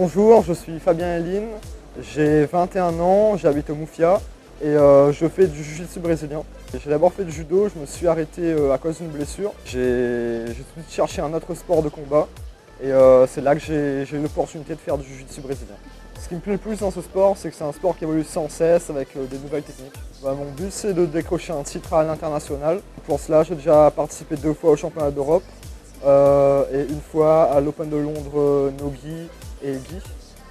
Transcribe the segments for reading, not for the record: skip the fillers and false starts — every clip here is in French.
Bonjour, je suis Fabien Eline, j'ai 21 ans, j'habite au Mufia et je fais du jiu-jitsu brésilien. J'ai d'abord fait du judo, je me suis arrêté à cause d'une blessure. J'ai tout de suite cherché un autre sport de combat et c'est là que j'ai eu l'opportunité de faire du jiu-jitsu brésilien. Ce qui me plaît le plus dans ce sport, c'est que c'est un sport qui évolue sans cesse avec des nouvelles techniques. Mon but, c'est de décrocher un titre à l'international. Pour cela, j'ai déjà participé 2 fois au championnat d'Europe et une fois à l'Open de Londres Nogi et Guy.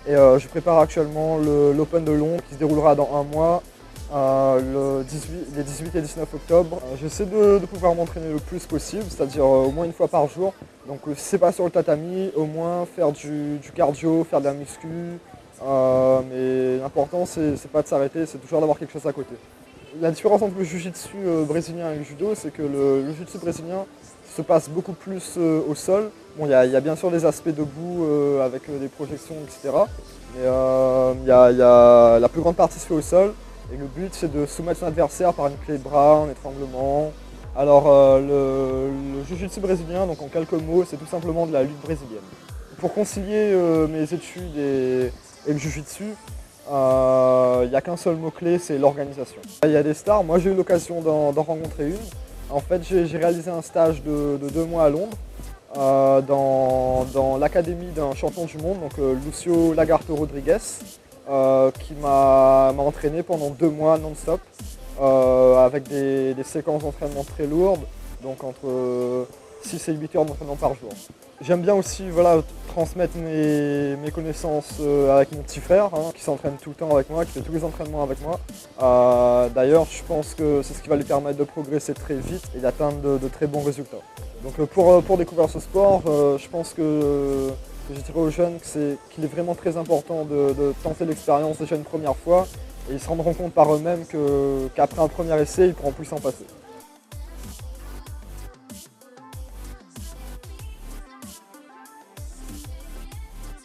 Et je prépare actuellement l'Open de Londres qui se déroulera dans un mois, les 18 et 19 octobre. J'essaie de pouvoir m'entraîner le plus possible, c'est-à-dire au moins une fois par jour. Donc si c'est pas sur le tatami, au moins faire du cardio, faire de la muscu. Mais l'important c'est pas de s'arrêter, c'est toujours d'avoir quelque chose à côté. La différence entre le jiu-jitsu brésilien et le judo, c'est que le jiu-jitsu brésilien se passe beaucoup plus au sol. Bon, il y a bien sûr des aspects debout avec des projections, etc. Mais la plus grande partie se fait au sol. Et le but, c'est de soumettre son adversaire par une clé de bras, un étranglement. Alors, le jiu-jitsu brésilien, donc en quelques mots, c'est tout simplement de la lutte brésilienne. Pour concilier mes études et le jiu-jitsu, il n'y a qu'un seul mot-clé, c'est l'organisation. Il y a des stars, moi j'ai eu l'occasion d'en rencontrer une. En fait, j'ai réalisé un stage de 2 mois à Londres dans l'académie d'un champion du monde, donc Lucio Lagarto Rodriguez, qui m'a entraîné pendant 2 mois non-stop avec des séquences d'entraînement très lourdes, donc entre 6 et 8 heures d'entraînement par jour. J'aime bien aussi transmettre mes connaissances avec mon petit frère qui s'entraîne tout le temps avec moi, qui fait tous les entraînements avec moi. D'ailleurs, je pense que c'est ce qui va lui permettre de progresser très vite et d'atteindre de très bons résultats. Donc pour découvrir ce sport, je pense que je dirais aux jeunes qu'il est vraiment très important de tenter l'expérience déjà une première fois et ils se rendront compte par eux-mêmes qu'après un premier essai, ils pourront plus s'en passer.